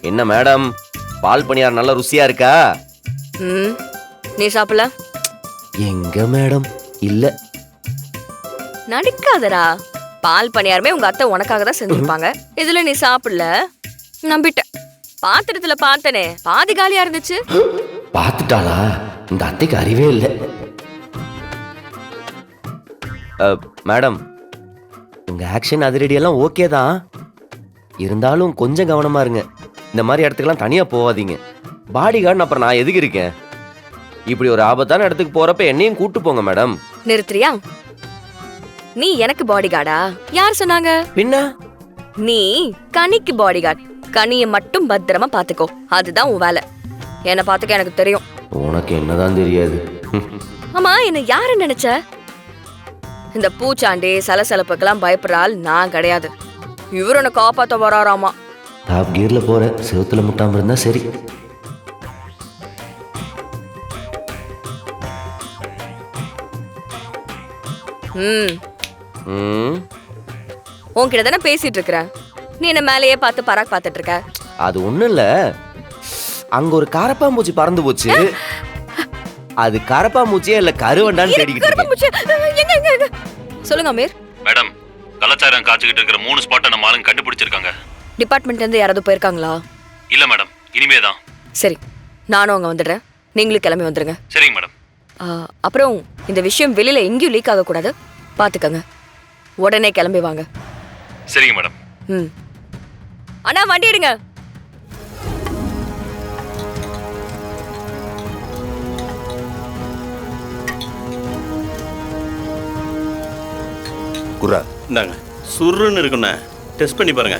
என்ன மேடம், பால் பணியார் நல்ல ருசியா இருக்கா? ம் நீ சாப்பிடல? எங்க மேடம், இல்ல. நடிக்காதடா. பால் பணியாரமே உங்க அத்தை உனக்காக தான் செஞ்சிருப்பாங்க. இதுல நீ சாப்பிடல, நம்பிட்டேன். பாத்திரத்துல பார்த்தனே, பாதி காலியா இருந்துச்சு. பாத்துட்டாளா? இந்த அத்தைக்கு அறிவே இல்லை. மேடம், உங்க ஆக்ஷன் அதிரடியெல்லாம் ஓகே தான். இருந்தாலும் கொஞ்சம் கவனமா இருங்க. இந்த மாதிரி இடத்துக்குலாம் தனியா போகாதீங்க. பாடி கார்டு அப்புறம் நான் எதுக்கு இருக்கேன்? இப்படி ஒரு ஆபத்தான இடத்துக்கு போறப்ப என்னையும் கூட்டு போங்க மேடம். நிறுத்துறியா? நீ எனக்கு பாடி கார்டா? யார் சொன்னாங்க? பின்ன நீ கனிக்கு பாடி கார்டு. கனியை மட்டும் பத்திரமா பாத்துக்கோ, அதுதான் உன் வேலை. என்ன பாத்துக்க எனக்கு தெரியும். உனக்கு என்னதான் தெரியாது. ஆமா, என்ன யாரு நினைச்ச? இந்த பூச்சாண்டி சலசலப்புக்கெல்லாம் பயப்படுறாள் நான் கிடையாது. இவரு உன்னை காப்பாத்த வராராமா. டாப் கியர்ல போற, செவுத்துல முட்டாம இருந்தா சரி. உன்கிட்ட தானே பேசிட்டு இருக்கிற. நீ என்ன மேலேயே பார்த்து பராக் பார்த்துட்டு இருக்க. அது ஒண்ணும் இல்ல, அங்க ஒரு கரப்பாம்பூச்சி பறந்து போச்சு. அது கரப்பாம்பூச்சியா இல்ல கருவண்டான்னு தேடிக்கிட்டு இருக்கேன். சொல்லுங்க அமீர். மேடம், கலாச்சாரம் காய்ச்சிக்கிட்டு இருக்கிற 3 ஸ்பாட்டை நம்ம ஆளுங்க கண்டுபிடிச்சிருக்காங்க. டிபார்ட்மெண்ட்ல இருந்து யாராவது போயிருக்காங்களா? இல்ல மேடம், இனிமே தான். சரி, நானும் அங்க வந்துடுறேன். நீங்களும் கிளம்பி வந்துருங்க. சரிங்க மேடம். அப்புறம் இந்த விஷயம் வெளியில எங்கேயும் லீக் ஆகக்கூடாது, பாத்துக்கங்க. உடனே கிளம்பி வாங்க. சரிங்க மேடம். அண்ணா வண்டி எடுங்க. குர்ரா இந்தாங்க, சுருன்னு இருக்குண்ணே, டெஸ்ட் பண்ணி பாருங்க.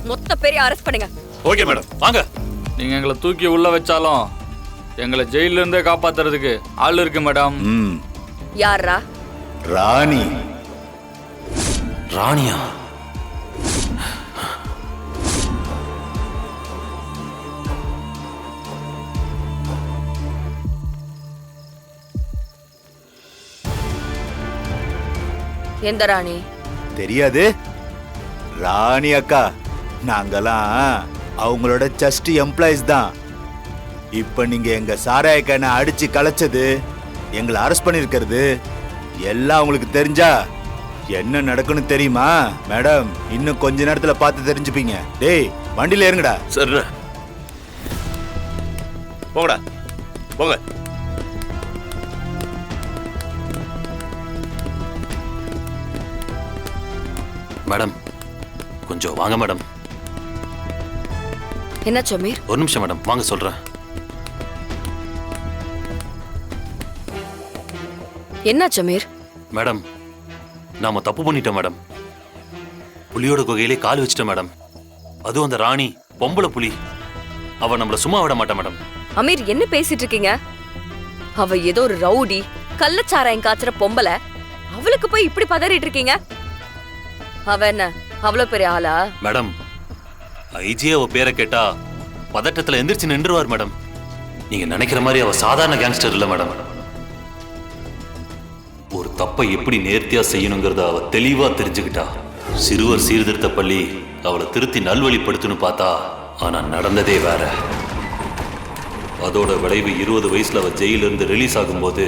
மொத்த பேரையும் அரெஸ்ட் பண்ணுங்க. ஓகே மேடம், வாங்க. நீங்க எங்களை தூக்கி உள்ள வச்சாலும் எங்களை ஜெயில இருந்தே காப்பாத்துறதுக்கு ஆள் இருக்கு மேடம். யாரா? ராணி. ராணியா? எந்த ராணி? தெரியாது. ராணி அக்கா, நாங்கெல்லாம் அவங்களோட ஜஸ்ட் எம்ப்ளாயிஸ் தான். இப்ப நீங்க எங்க சாராய கேனை அடிச்சு கலைச்சது, எங்களை அரெஸ்ட் பண்ணிருக்கிறது எல்லாம் உங்களுக்கு தெரிஞ்சா என்ன நடக்குன்னு தெரியுமா மேடம்? இன்னும் கொஞ்ச நேரத்துல பார்த்து தெரிஞ்சுப்பீங்க. டேய், வண்டியில ஏறுங்கடா. சரி, போங்கடா, போங்க. மேடம், கொஞ்சம் வாங்க மேடம். என்ன சமீர்? ஒரு நிமிஷம் மேடம், வாங்க சொல்றேன். என்ன சமீர்? மேடம், நாம தப்பு பண்ணிட்டோம் மேடம். புலியோட குகையிலே கால் வச்சிட்டோம் மேடம். அதுவும் அந்த ராணி பொம்பளை புலி. அவ நம்மள சும்மா விட மாட்டா மேடம். அமீர், என்ன பேசிட்டு இருக்கீங்க? அவ ஏதோ ஒரு ரவுடி, கள்ளச்சாராயம் காய்ச்சற பொம்பளை. அவளுக்கு போய் இப்படி பதறிட்டு இருக்கீங்க? அவ என்ன அவ்வளவு பெரிய ஆளா? மேடம், ஐஜி அவ பேரை கேட்டா பதட்டத்துல எந்திரிச்சு நின்றுவார் மேடம். நீங்க நினைக்கிற மாதிரி அவ சாதாரண கேங்ஸ்டர் இல்ல மேடம். ஒரு தப்பை எப்படி நேர்த்தியா செய்யணுங்கிறத அவ தெளிவா தெரிஞ்சுக்கிட்டா. சிறுவர் சீர்திருத்த பள்ளி அவளை திருத்தி நல்வழிப்படுத்தணும் பார்த்தா, ஆனா நடந்ததே வேற. அதோட விளைவு 20 வயசுல அவ ஜெயிலிருந்து ரிலீஸ் ஆகும்போது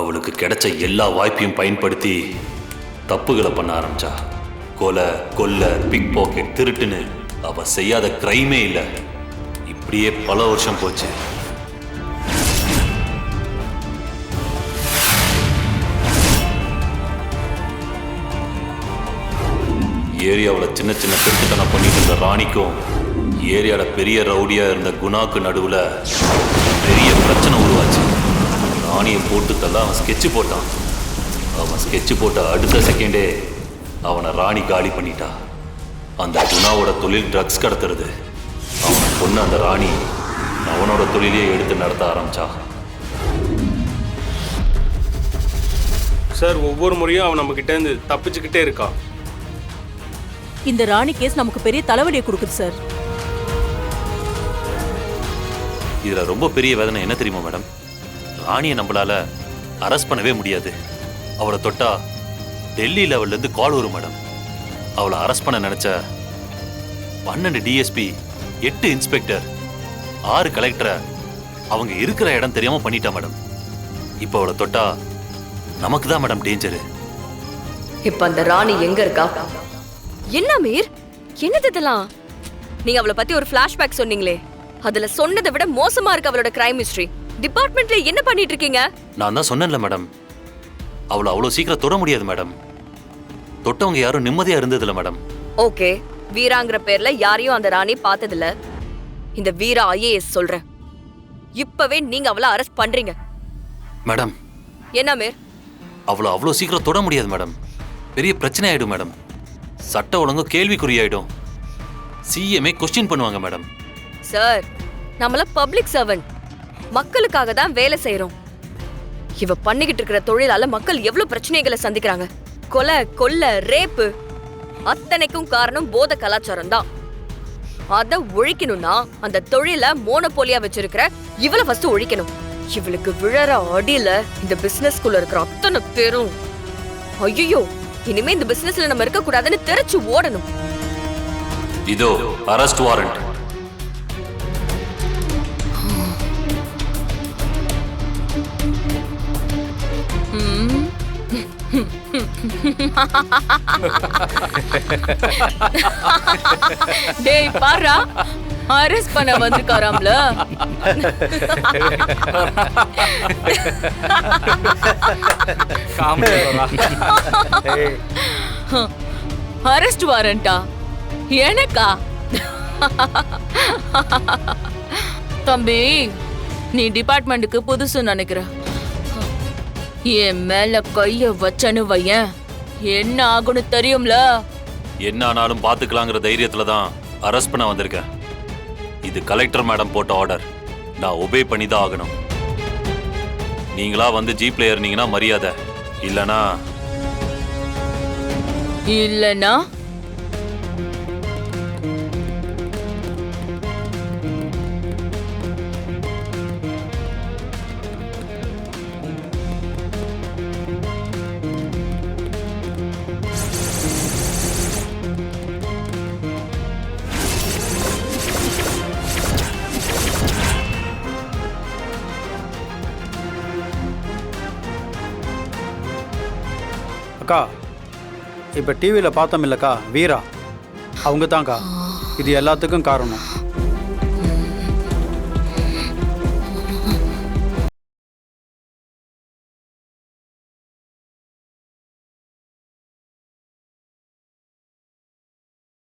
அவளுக்கு கிடைச்ச எல்லா வாய்ப்பையும் பயன்படுத்தி தப்புகளை பண்ண ஆரம்பிச்சா. கொலை, கொல்ல, பிக் பாக்கெட், திருட்டுன்னு அவ செய்யாத கிரைமே இல்லை. இப்படியே பல வருஷம் போச்சு. ஏரியாவில் சின்ன சின்ன திருட்டுத்தனம் பண்ணிட்டு இருந்த ராணிக்கும் ஏரியால பெரிய ரவுடியா இருந்த குணாக்கு நடுவுல பெரிய பிரச்சனை உருவாச்சு. ராணியை போட்டு தள்ள அவன் ஸ்கெட்சு போட்டான். அவன் ஸ்கெட்சு போட்ட அடுத்த செகண்டே அவனை ராணி காலி பண்ணிட்டா. அந்த குணாவோட தொழில் ட்ரக்ஸ் கடத்துறது. அவனை பொண்ணு அந்த ராணி அவனோட தொழிலையே எடுத்து நடத்த ஆரம்பிச்சா. சார் ஒவ்வொரு முறையும் அவன் நம்ம கிட்ட இருந்து தப்பிச்சுக்கிட்டே இருக்கான். இந்த ராணி கேஸ் நமக்கு பெரிய தலைவலியை கொடுக்குது சார். இதுல ரொம்ப பெரிய வேதனை என்ன தெரியுமா மேடம்? ராணியை நம்மளால அரெஸ்ட் பண்ணவே முடியாது. அவளை தொட்டா டெல்லி லெவல்ல இருந்து கால் வரும் மேடம். அவளை அரெஸ்ட் பண்ண நினைச்ச 12 டிஎஸ்பி, 8 இன்ஸ்பெக்டர், 6 கலெக்டரை அவங்க இருக்கிற இடம் தெரியாம பண்ணிட்டா மேடம். இப்போ அவளை தொட்டா நமக்கு தான் மேடம் டேஞ்சரு. இப்ப அந்த ராணி எங்க இருக்கா? என்ன மீர், என்னது இதெல்லாம்? நீங்க அவளை பத்தி ஒரு பிளாஷ்பேக் சொன்னீங்களே, அதுல சொன்னதை விட மோசமா இருக்கு அவளோட கிரைம் ஹிஸ்டரி. டிபார்ட்மெண்ட்ல என்ன பண்ணிட்டு இருக்கீங்க? நான் தான் சொன்னேன்ல மேடம், அவளை அவ்வளோ சீக்கிரம் தொட முடியாது மேடம். தொட்டவங்க யாரும் நிம்மதியா இருந்ததில்ல மேடம். ஓகே, வீராங்கிற பேர்ல யாரையும் அந்த ராணி பார்த்ததில்ல. இந்த வீரா ஐஏஎஸ் சொல்றேன், இப்பவே நீங்க அவளை அரெஸ்ட் பண்றீங்க. மேடம், என்ன மீர்? அவளை அவ்வளோ சீக்கிரம் தொட முடியாது மேடம். பெரிய பிரச்சனை ஆயிடும் மேடம். சட்ட ஒழுங்கு கேள்விக்குறியாயிடும். சிஎம்ஏ கொஸ்டின் பண்ணுவாங்க மேடம். சார், நம்மள பப்ளிக் சர்வன்ட், மக்களுக்காக தான் வேலை செய்யறோம். இவ பண்ணிக்கிட்டு இருக்கிற தொழிலால மக்கள் எவ்வளவு பிரச்சனைகளை சந்திக்கிறாங்க. கொலை, கொள்ளை, ரேப்பு, அத்தனைக்கும் காரணம் போத கலாச்சாரம் தான். அத ஒழிக்கணும்னா அந்த தொழில மோனோபோலியா வச்சிருக்கிற இவளை ஃபர்ஸ்ட் ஒழிக்கணும். இவளுக்கு விழற அடியில இந்த பிசினஸ்குள்ள இருக்கிற அத்தனை பேரும் ஐயோ இனிமே இந்த பிசினஸ்ல நம்ம இருக்க கூடாதுன்னு தெரிச்சு ஓடணும். இதோ அரெஸ்ட் வாரண்ட். டேய் பாரா, அரெஸ்ட் பண்ண வந்திருக்காராம்ல. அரெஸ்ட் வாரண்டா எனக்கா? தம்பி, நீ டிபார்ட்மெண்ட்டுக்கு புதுசு நினைக்கிற. என் மேல கைய வச்சனு வையன், என்ன ஆகும்னு தெரியும்ல. என்ன ஆனாலும் பாத்துக்கலாங்கிற தைரியத்துல தான் அரெஸ்ட் பண்ண வந்திருக்கேன். இது கலெக்டர் மேடம் போட்ட ஆர்டர், நான் ஒபே பண்ணி தான் ஆகணும். நீங்களா வந்து ஜீப்ல ஏறினீங்கன்னா மரியாதை, இல்லனா இல்லனா அக்கா, இப்போ டிவியில் பார்த்தோம் இல்லைக்கா, வீரா அவங்க தான்க்கா இது எல்லாத்துக்கும் காரணம்.